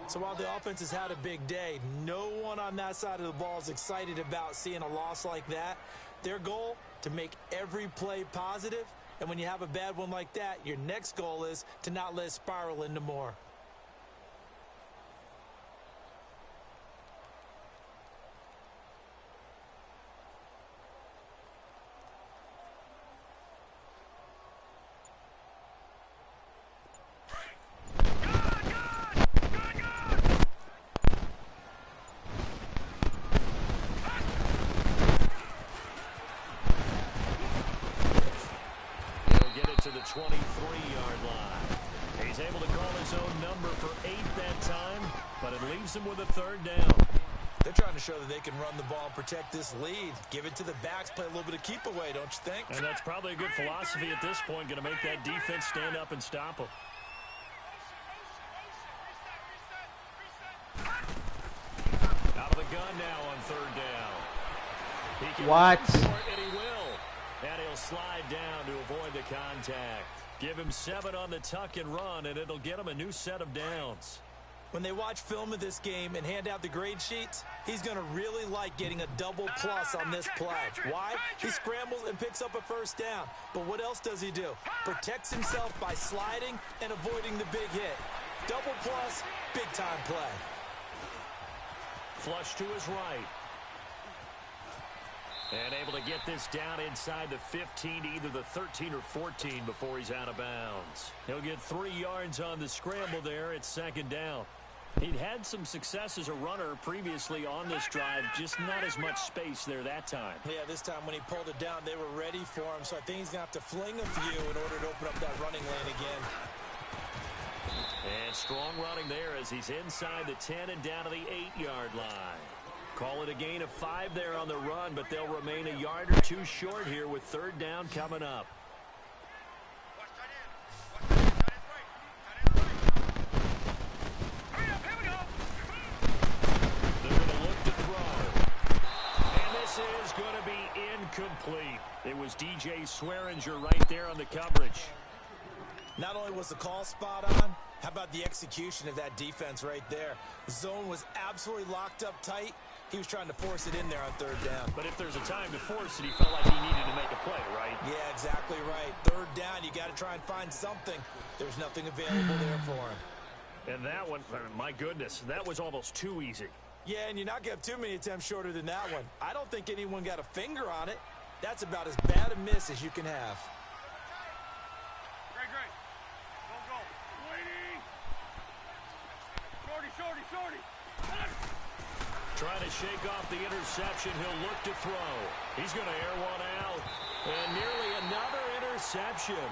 Speaker 4: So while the offense has had a big day, no one on that side of the ball is excited about seeing a loss like that. Their goal, to make every play positive. And when you have a bad one like that, your next goal is to not let it spiral into more.
Speaker 2: To the 23-yard line. He's able to call his own number for 8 that time, but it leaves him with a 3rd down.
Speaker 4: They're trying to show that they can run the ball and protect this lead. Give it to the backs, play a little bit of keep away, don't you think?
Speaker 2: And that's probably a good philosophy at this point, going to make that defense stand up and stop him. Out of the gun now on 3rd down. He can
Speaker 1: What?
Speaker 2: run for it, and he will. And he'll slide down to avoid the contact. Give him 7 on the tuck and run, and it'll get him a new set of downs.
Speaker 4: When they watch film of this game and hand out the grade sheets, he's going to really like getting a double plus on this play. Why? He scrambles and picks up a 1st down. But what else does he do? Protects himself by sliding and avoiding the big hit. Double plus, big time play.
Speaker 2: Flush to his right. And able to get this down inside the 15 to either the 13 or 14 before he's out of bounds. He'll get 3 yards on the scramble there. It's second down. He'd had some success as a runner previously on this drive, just not as much space there that time.
Speaker 4: Yeah, this time when he pulled it down, they were ready for him, so I think he's going to have to fling a few in order to open up that running lane again.
Speaker 2: And strong running there as he's inside the 10 and down to the 8-yard line. Call it a gain of 5 there on the run, but they'll remain a yard or 2 short here with third down coming up. Is going to be incomplete. It was DJ Swearinger right there on the coverage.
Speaker 4: Not only was the call spot on, how about the execution of that defense right there? The zone was absolutely locked up tight. He was trying to force it in there on third down.
Speaker 2: But if there's a time to force it, he felt like he needed to make a play, right?
Speaker 4: Yeah, exactly right. Third down, you got to try and find something. There's nothing available there for him.
Speaker 2: And that one, my goodness, that was almost too easy.
Speaker 4: Yeah, and you're not going to have too many attempts shorter than that one. I don't think anyone got a finger on it. That's about as bad a miss as you can have.
Speaker 3: Great. Go. Waiting. Shorty.
Speaker 2: Trying to shake off the interception. He'll look to throw. He's going to air one out. And nearly another interception.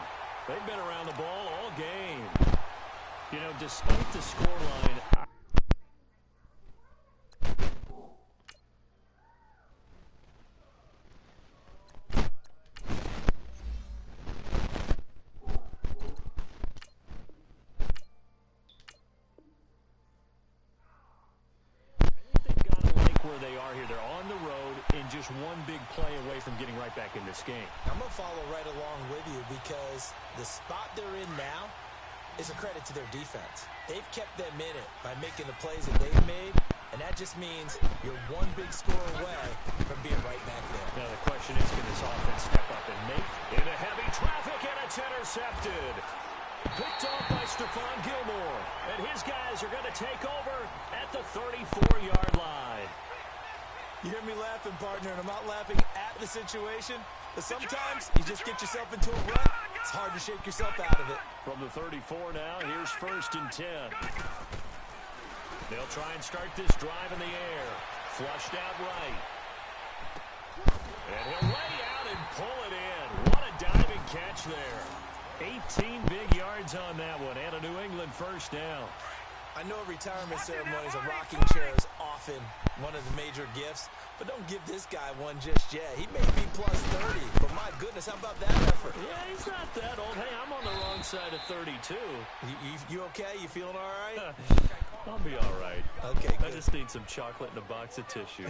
Speaker 2: They've been around the ball all game. You know, despite the scoreline, where they are here. They're on the road and just one big play away from getting right back in this game.
Speaker 4: I'm going to follow right along with you because the spot they're in now is a credit to their defense. They've kept them in it by making the plays that they've made, and that just means you're one big score away from being right back there.
Speaker 2: Now the question is, can this offense step up and make into heavy traffic, and it's intercepted. Picked off by Stephon Gilmore, and his guys are going to take over at the 34-yard line.
Speaker 4: You hear me laughing, partner, and I'm not laughing at the situation, but sometimes you just get yourself into a rut. It's hard to shake yourself out of it.
Speaker 2: From the 34 now, here's 1st and 10. They'll try and start this drive in the air. Flushed out right. And he'll lay out and pull it in. What a diving catch there. 18 big yards on that one, and a New England first down.
Speaker 4: I know retirement ceremonies, a rocking chair is often one of the major gifts, but don't give this guy one just yet. He may be plus 30, but my goodness, how about that effort?
Speaker 2: Yeah, he's not that old. Hey, I'm on the wrong side of 32.
Speaker 4: You okay? You feeling all right?
Speaker 2: I'll be all right.
Speaker 4: Okay, good.
Speaker 2: I just need some chocolate and a box of tissue.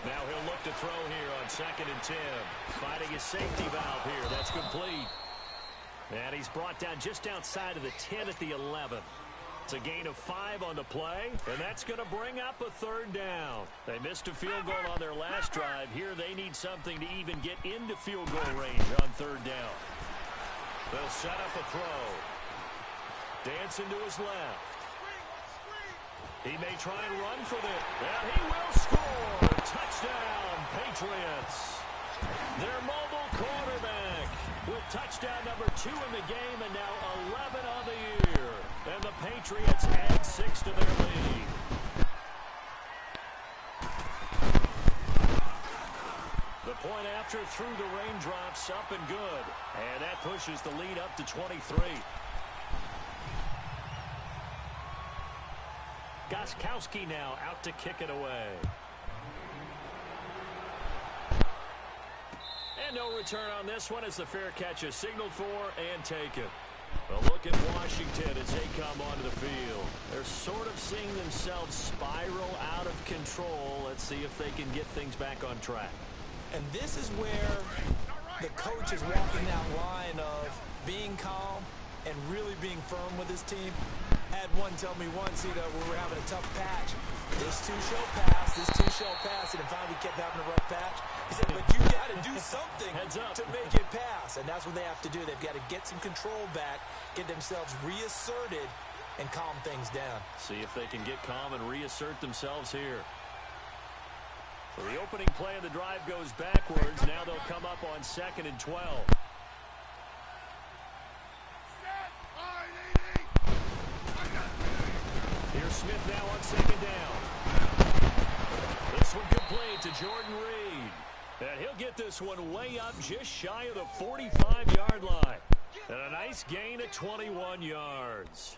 Speaker 2: Now he'll look to throw here on 2nd and 10. Finding his safety valve here. That's complete. And he's brought down just outside of the 10 at the 11. It's a gain of 5 on the play, and that's going to bring up a third down. They missed a field goal on their last drive. Here they need something to even get into field goal range on third down. They'll set up a throw. Dancing to his left. He may try and run for this. And he will score. Touchdown, Patriots. Their mobile quarterback with touchdown number 2 in the game and now 11 on the year. And the Patriots add 6 to their lead. The point after through the raindrops, up and good. And that pushes the lead up to 23. Gostkowski now out to kick it away. And no return on this one as the fair catch is signaled for and taken. A look at Washington as they come onto the field. They're sort of seeing themselves spiral out of control. Let's see if they can get things back on track.
Speaker 4: And this is where the coach is walking that line of being calm and really being firm with his team. had one tell me once, we were having a tough patch. This two shall pass, this two shall pass, and finally we kept having a rough patch. He said, but you got to do something to make it pass, and that's what they have to do. They've got to get some control back, get themselves reasserted, and calm things down.
Speaker 2: See if they can get calm and reassert themselves here. So the opening play of the drive goes backwards. Now they'll come up on 2nd and 12. Here's Smith now on 2nd down. This one complete to Jordan Reed. And he'll get this one way up just shy of the 45-yard line. And a nice gain of 21 yards.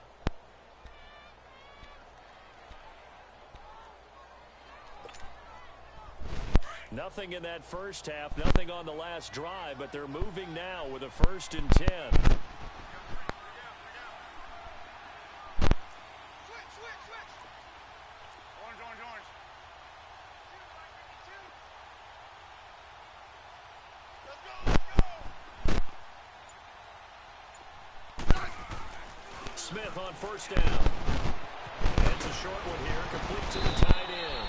Speaker 2: Nothing in that first half, nothing on the last drive, but they're moving now with a 1st and 10. Smith on 1st down. It's a short one here, complete to the tight end.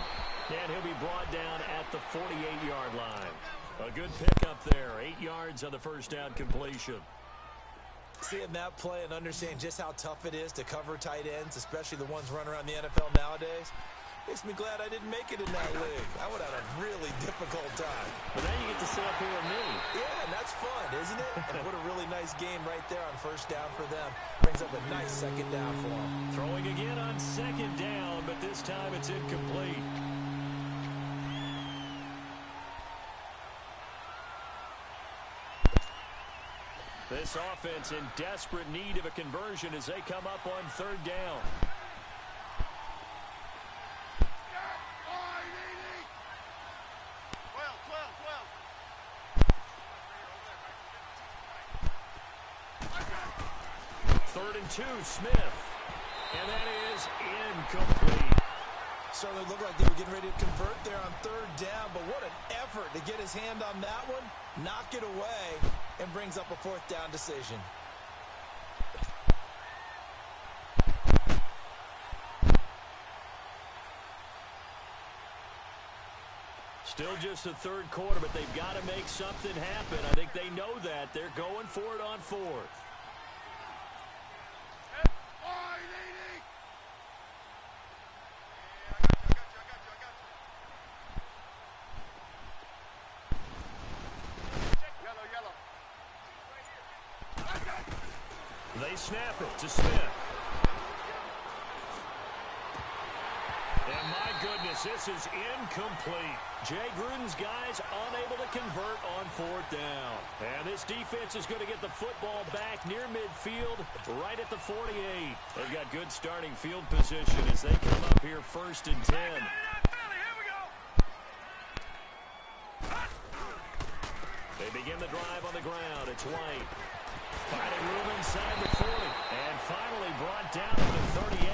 Speaker 2: And he'll be brought down at the 48-yard line. A good pickup there, 8 yards on the 1st down completion.
Speaker 4: Seeing that play and understanding just how tough it is to cover tight ends, especially the ones running around the NFL nowadays, makes me glad I didn't make it in that league. I would have had a really difficult time.
Speaker 2: But now you get to sit up here with me.
Speaker 4: Yeah, and that's fun, isn't it? And what a really nice game right there on 1st down for them. Brings up a nice 2nd down for them.
Speaker 2: Throwing again on 2nd down, but this time it's incomplete. This offense in desperate need of a conversion as they come up on 3rd down. Third and 2, Smith. And that is incomplete.
Speaker 4: So they looked like they were getting ready to convert there on 3rd down, but what an effort to get his hand on that one, knock it away, and brings up a 4th down decision.
Speaker 2: Still just the 3rd quarter, but they've got to make something happen. I think they know that. They're going for it on 4th. They snap it to Smith. And my goodness, this is incomplete. Jay Gruden's guys unable to convert on 4th down. And this defense is going to get the football back near midfield, right at the 48. They've got good starting field position as they come up here 1st and 10. They begin the drive on the ground. It's White. Finding room inside the 40. And finally brought down to the 38.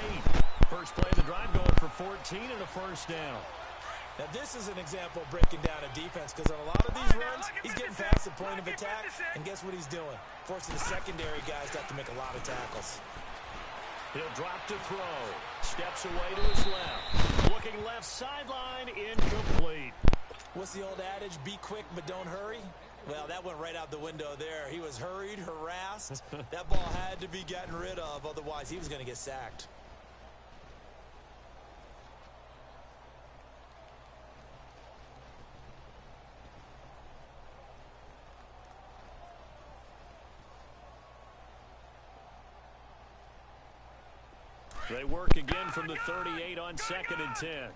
Speaker 2: First play of the drive going for 14 and a 1st down.
Speaker 4: Now this is an example of breaking down a defense, because on a lot of these runs, he's getting past the point of attack, and guess what he's doing? Forcing the secondary guys to have to make a lot of tackles.
Speaker 2: He'll drop to throw. Steps away to his left. Looking left sideline, incomplete.
Speaker 4: What's the old adage? Be quick, but don't hurry. Well, that went right out the window there. He was hurried, harassed. That ball had to be gotten rid of, otherwise he was going to get sacked.
Speaker 2: They work again from the 38 on 2nd and 10.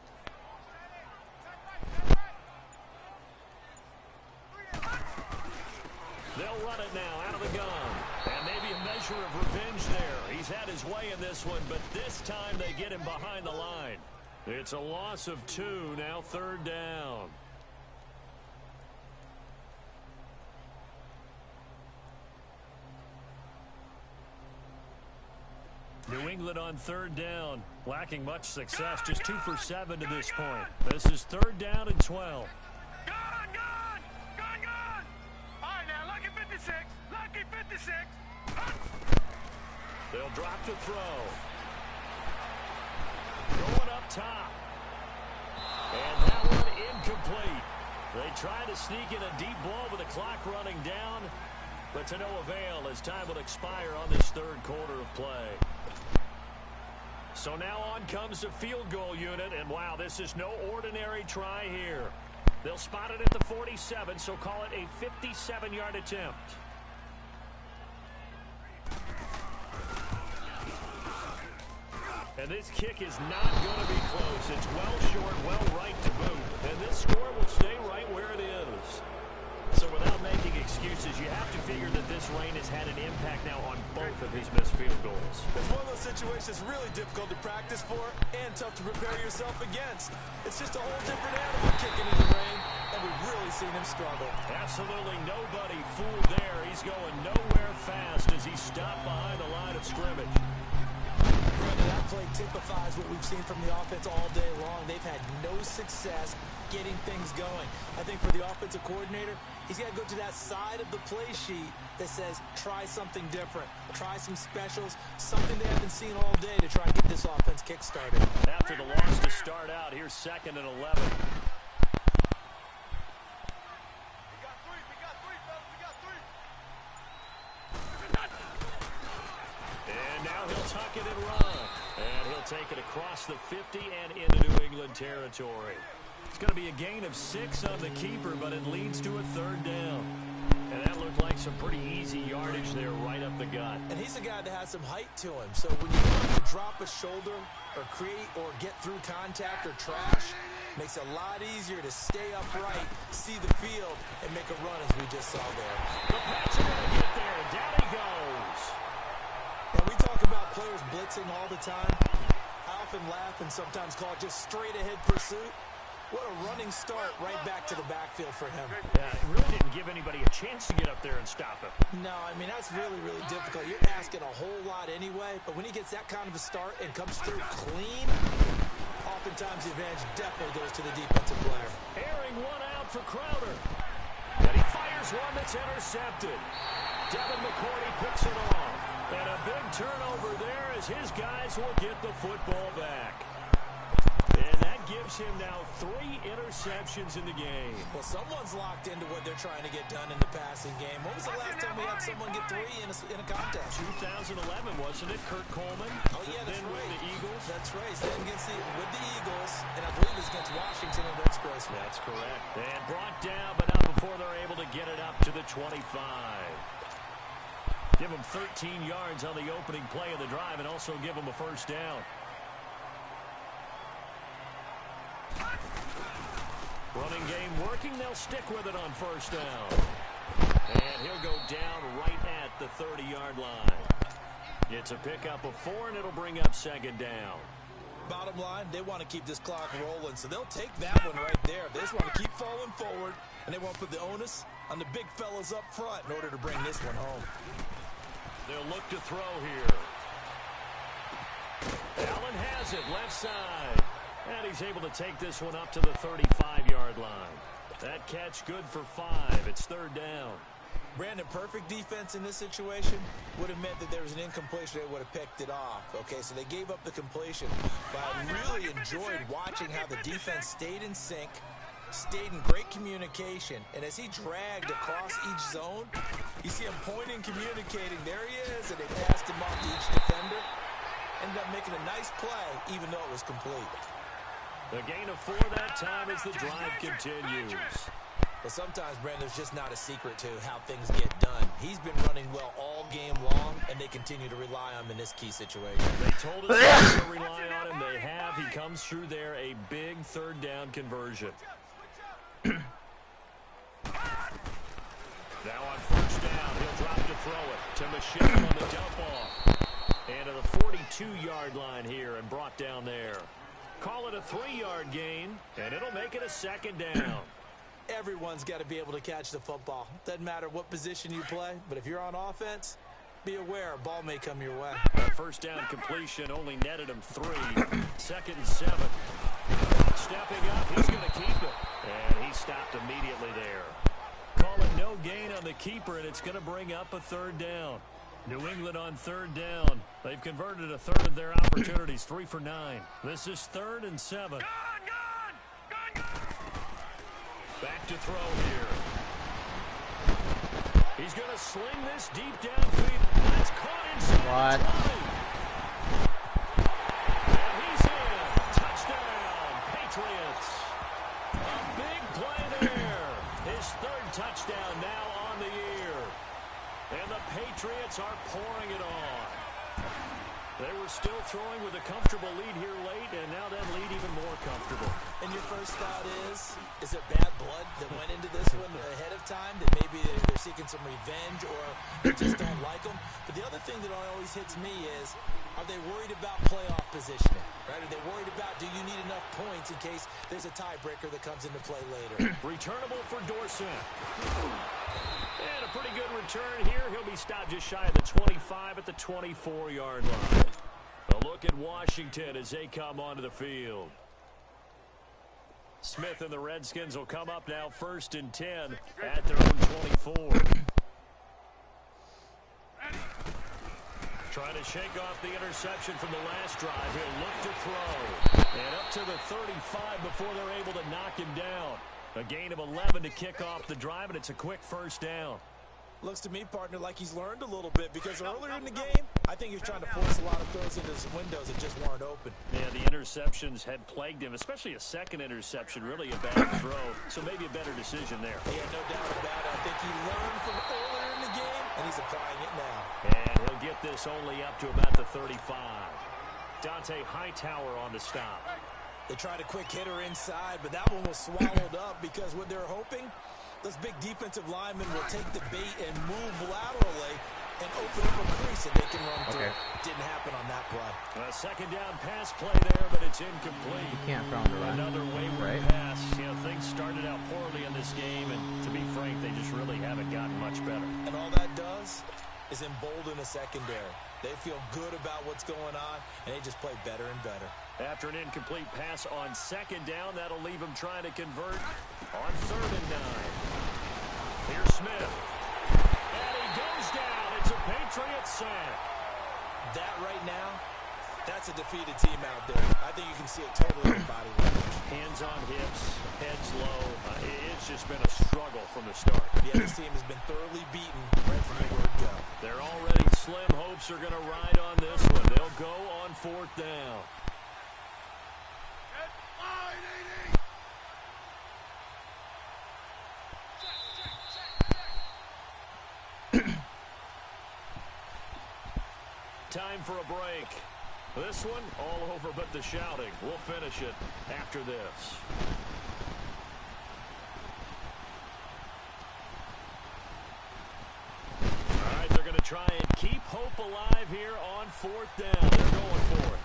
Speaker 2: They'll run it now out of the gun. And maybe a measure of revenge there. He's had his way in this one, but this time they get him behind the line. It's a loss of 2, now 3rd down. New England on 3rd down, lacking much success, just 2 for 7 to this point. This is 3rd down and 12. They'll drop to throw. Trying to sneak in a deep ball with the clock running down, but to no avail as time will expire on this third quarter of play. So now on comes the field goal unit, and wow, this is no ordinary try here. They'll spot it at the 47, so call it a 57-yard attempt. And this kick is not going to be close. It's well short, well right to boot. And this score will stay right where it is. So without making excuses, you have to figure that this rain has had an impact now on both of his missed field goals.
Speaker 4: It's one of those situations really difficult to practice for and tough to prepare yourself against. It's just a whole different animal kicking in the rain, and we've really seen him struggle.
Speaker 2: Absolutely nobody fooled there. He's going nowhere fast as he stopped behind the line of scrimmage.
Speaker 4: That play typifies what we've seen from the offense all day long. They've had no success getting things going. I think for the offensive coordinator, he's got to go to that side of the play sheet that says, try something different. Try some specials, something they haven't seen all day to try and get this offense kick-started.
Speaker 2: After the loss to start out, here's 2nd and 11. And now he'll tuck it and run. And he'll take it across the 50 and into New England territory. It's going to be a gain of 6 on the keeper, but it leads to a 3rd down. And that looked like some pretty easy yardage there right up the gut.
Speaker 4: And he's a guy that has some height to him. So when you want to drop a shoulder or create or get through contact or trash, makes it a lot easier to stay upright, see the field, and make a run as we just saw there.
Speaker 2: The Pats are going to get there, and down he goes.
Speaker 4: And we talk about players blitzing all the time. I often laugh and sometimes call it just straight ahead pursuit. What a running start right back to the backfield for him.
Speaker 2: Yeah, it really didn't give anybody a chance to get up there and stop him.
Speaker 4: No, I mean, that's really, really difficult. You're asking a whole lot anyway, but when he gets that kind of a start and comes through clean, oftentimes the advantage definitely goes to the defensive player.
Speaker 2: Airing one out for Crowder. And he fires one that's intercepted. Devin McCourty picks it off. And a big turnover there as his guys will get the football back. And that gives him now 3 interceptions in the game.
Speaker 4: Well, someone's locked into what they're trying to get done in the passing game. When was the last time we had someone get 3 in a contest?
Speaker 2: 2011, wasn't it? Kurt Coleman.
Speaker 4: Oh, yeah, that's
Speaker 2: then
Speaker 4: right.
Speaker 2: with the Eagles.
Speaker 4: That's right. Then with the Eagles, and I believe it's against Washington and Rex Grossman.
Speaker 2: That's correct. And brought down, but not before they're able to get it up to the 25. Give them 13 yards on the opening play of the drive and also give them a 1st down. Running game working. They'll stick with it on 1st down. And he'll go down right at the 30-yard line. It's a pickup of 4, and it'll bring up 2nd down.
Speaker 4: Bottom line, they want to keep this clock rolling, so they'll take that one right there. They just want to keep falling forward, and they won't put the onus on the big fellas up front in order to bring this one home.
Speaker 2: They'll look to throw here. Allen has it, left side. And he's able to take this one up to the 35-yard line. That catch good for 5. It's 3rd down.
Speaker 4: Brandon, perfect defense in this situation would have meant that there was an incompletion. They would have picked it off. Okay, so they gave up the completion. But I really enjoyed watching how the defense stayed in sync, stayed in great communication. And as he dragged across each zone, you see him pointing, communicating. There he is, and they passed him off to each defender. Ended up making a nice play, even though it was complete.
Speaker 2: The gain of 4 that time as the drive continues.
Speaker 4: But sometimes, Brandon, there's just not a secret to how things get done. He's been running well all game long, and they continue to rely on him in this key situation.
Speaker 2: They told us they to rely on him. They have. He comes through there, a big 3rd down conversion. Now on 1st down, he'll drop to throw it to Michelle on the dump off. And to the 42-yard line here and brought down there. Call it a 3-yard gain, and it'll make it a 2nd down.
Speaker 4: Everyone's got to be able to catch the football. Doesn't matter what position you play, but if you're on offense, be aware a ball may come your way.
Speaker 2: That 1st down completion only netted him 3. 2nd and 7. Stepping up, he's going to keep it. And he stopped immediately there. Call it no gain on the keeper, and it's going to bring up a 3rd down. New England on 3rd down. They've converted a 1/3 of their opportunities, 3 for 9. This is 3rd and 7.
Speaker 3: Gone!
Speaker 2: Back to throw here. He's going to sling this deep downfield. That's caught inside the 20. And he's in. Touchdown, Patriots. A big play there. His third touchdown now on the year. And the Patriots are pouring it on. They were still throwing with a comfortable lead here late, and now that lead even more comfortable.
Speaker 4: And your first thought is it bad blood that went into this one ahead of time? That maybe they're seeking some revenge or they just don't like them? But the other thing that always hits me is, are they worried about playoff positioning? Right? Are they worried about, do you need enough points in case there's a tiebreaker that comes into play later?
Speaker 2: Returnable for Dorsett. And a pretty good return here. He'll be stopped just shy of the 25 at the 24-yard line. A look at Washington as they come onto the field. Smith and the Redskins will come up now 1st and 10 at their own 24. Trying to shake off the interception from the last drive. He'll look to throw. And up to the 35 before they're able to knock him down. A gain of 11 to kick off the drive, and it's a quick first down.
Speaker 4: Looks to me, partner, like he's learned a little bit, because earlier in the game, I think he was trying to force a lot of throws into his windows that just weren't open.
Speaker 2: Yeah, the interceptions had plagued him, especially a second interception, really a bad throw. So maybe a better decision there.
Speaker 4: Yeah, no doubt about it. I think he learned from earlier in the game, and he's applying it now.
Speaker 2: And he'll get this only up to about the 35. Dante Hightower on the stop.
Speaker 4: They tried a quick hitter inside, but that one was swallowed up because what they're hoping, those big defensive linemen will take the bait and move laterally and open up a crease that they can run through. Didn't happen on that play.
Speaker 2: A second down pass play there, but it's incomplete.
Speaker 1: You can't throw him to run.
Speaker 2: Another wayward pass. You know, things started out poorly in this game, and to be frank, they just really haven't gotten much better.
Speaker 4: And all that does is embolden a secondary. They feel good about what's going on, and they just play better and better.
Speaker 2: After an incomplete pass on second down, that'll leave him trying to convert on 3rd and 9. Here's Smith. And he goes down. It's a Patriots sack.
Speaker 4: That right now, that's a defeated team out there. I think you can see it totally in body language.
Speaker 2: Hands on hips, heads low. It's just been a struggle from the start.
Speaker 4: Yeah, this team has been thoroughly beaten right from the word go.
Speaker 2: They're already slim hopes are going to ride on this one. They'll go on 4th down. Time for a break. This one, all over but the shouting. We'll finish it after this. All right, they're going to try and keep hope alive here on 4th down. They're going for it.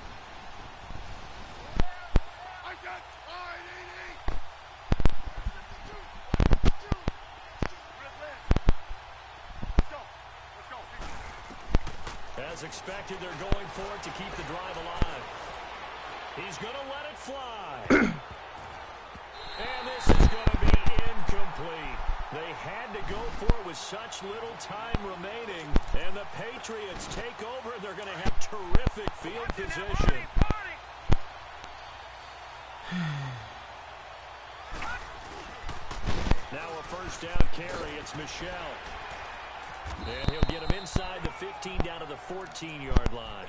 Speaker 2: As expected, they're going for it to keep the drive alive. He's going to let it fly. And this is going to be incomplete. They had to go for it with such little time remaining. And the Patriots take over. They're going to have terrific field position. Now a first down carry. It's Michel. And he'll get him inside the 15 down to the 14-yard line.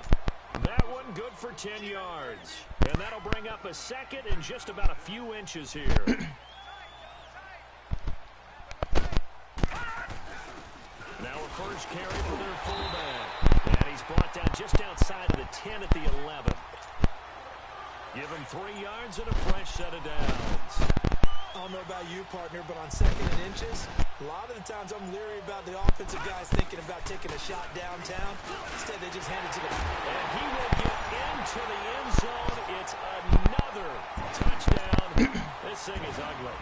Speaker 2: That one good for 10 yards. And that'll bring up a second and just about a few inches here. Now a first carry for their fullback. And he's brought down just outside of the 10 at the 11. Give him 3 yards and a fresh set of downs.
Speaker 4: I don't know about you, partner, but on 2nd and inches, a lot of the times I'm leery about the offensive guys thinking about taking a shot downtown. Instead, they just hand it to the...
Speaker 2: And he will get into the end zone. It's another touchdown. This thing is ugly.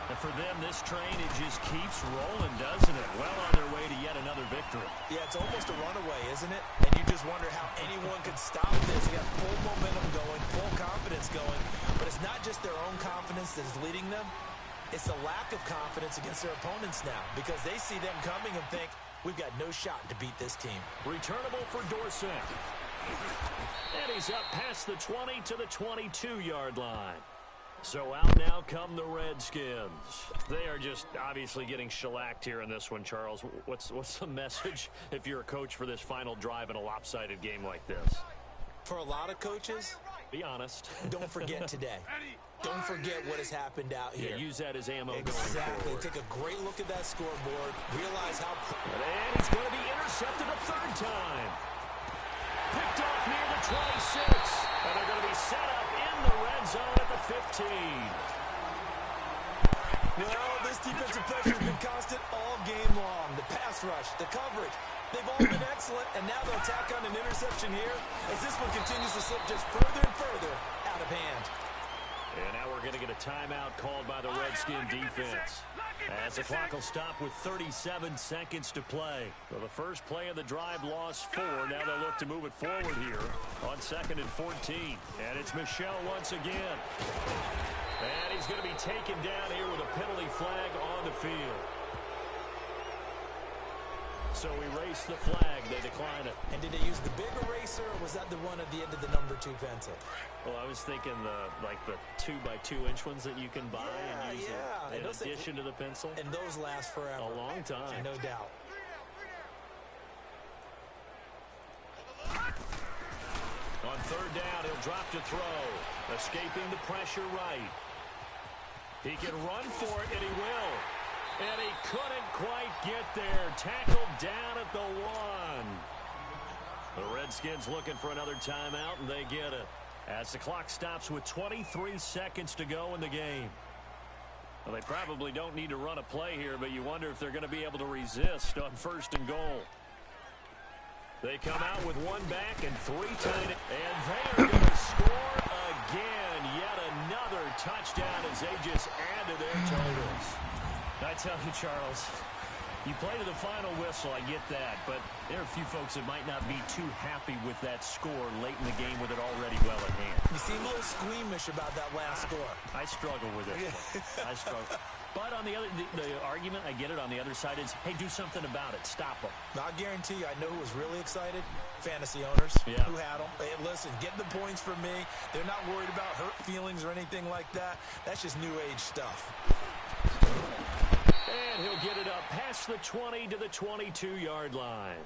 Speaker 2: And for them, this train, it just keeps rolling, doesn't it? Well on their way to yet another victory.
Speaker 4: Yeah, it's almost a runaway, isn't it? And you just wonder how anyone could stop this. They got full momentum going, full confidence going. But it's not just their own confidence that is leading them. It's the lack of confidence against their opponents now, because they see them coming and think, we've got no shot to beat this team.
Speaker 2: Returnable for Dorsett. And he's up past the 20 to the 22-yard line. So out now come the Redskins. They are just obviously getting shellacked here in this one, Charles. What's the message if you're a coach for this final drive in a lopsided game like this?
Speaker 4: For a lot of coaches,
Speaker 2: be honest.
Speaker 4: Don't forget today. Don't forget what has happened out here.
Speaker 2: Yeah, use that as ammo
Speaker 4: exactly.
Speaker 2: going forward.
Speaker 4: Take a great look at that scoreboard. Realize how...
Speaker 2: And he's going to be intercepted a third time. Picked off near the 26. And they're going to be set up in the red zone at the 15.
Speaker 4: Well, this defensive pressure has been constant all game long. The pass rush, the coverage, they've all been excellent, and now they'll tack on an interception here as this one continues to slip just further and further out of hand.
Speaker 2: And now we're going to get a timeout called by the Redskin defense. As the clock will stop with 37 seconds to play. So the first play of the drive lost 4. Now they'll look to move it forward here on 2nd and 14. And it's Michel once again. And he's going to be taken down here with a penalty flag on the field. So erase the flag. They decline it.
Speaker 4: And did they use the big eraser, or was that the one at the end of the number 2 pencil?
Speaker 2: Well, I was thinking the 2x2-inch ones that you can buy and use in addition to the pencil.
Speaker 4: And those last forever.
Speaker 2: A long time.
Speaker 4: No doubt.
Speaker 2: On 3rd down, he'll drop to throw. Escaping the pressure right. He can run for it, and he will. And he couldn't quite get there. Tackled down at the 1. The Redskins looking for another timeout, and they get it. As the clock stops with 23 seconds to go in the game. Well, they probably don't need to run a play here, but you wonder if they're going to be able to resist on 1st and goal. They come out with 1 back and 3 tight. And they are going to score again. Yet another touchdown as they just add to their totals. I tell you, Charles, you play to the final whistle, I get that, but there are a few folks that might not be too happy with that score late in the game with it already well at hand.
Speaker 4: You seem a little squeamish about that last score.
Speaker 2: I struggle with it. I struggle. But on the argument, I get it, on the other side is, hey, do something about it. Stop them.
Speaker 4: I guarantee you, I know who was really excited. Fantasy owners who had them. Hey, listen, get the points from me. They're not worried about hurt feelings or anything like that. That's just new age stuff.
Speaker 2: And he'll get it up past the 20 to the 22-yard line.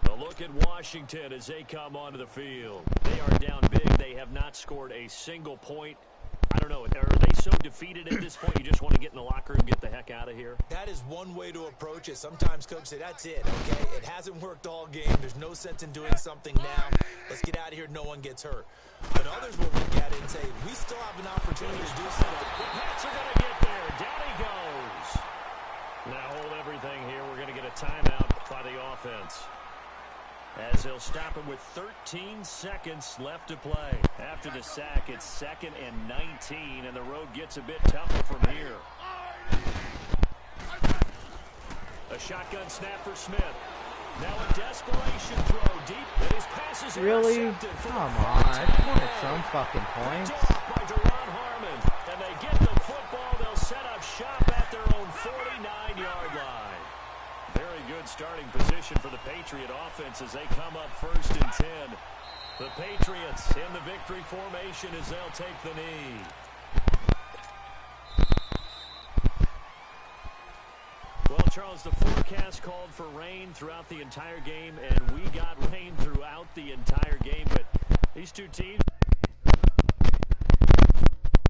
Speaker 2: A look at Washington as they come onto the field. They are down big. They have not scored a single point. I don't know. Are they so defeated at this point you just want to get in the locker room and get the heck out of here?
Speaker 4: That is one way to approach it. Sometimes coaches say, that's it, okay? It hasn't worked all game. There's no sense in doing something now. Let's get out of here. No one gets hurt. But others will look at it and say, we still have an opportunity to do something.
Speaker 2: The Pats are going to get there. Down he goes. Now hold everything here. We're going to get a timeout by the offense. As they'll stop it with 13 seconds left to play. After the sack, it's 2nd and 19, and the road gets a bit tougher from here. A shotgun snap for Smith. Now a desperation throw deep, and his pass is
Speaker 1: really? Come on, scored some fucking points.
Speaker 2: By Duron Harmon, and they get the football. They'll set up shop at their own 49-yard line. Very good starting position for the Patriot offense as they come up 1st and 10. The Patriots in the victory formation as they'll take the knee. Well, Charles, the forecast called for rain throughout the entire game, and we got rain throughout the entire game, but these two teams...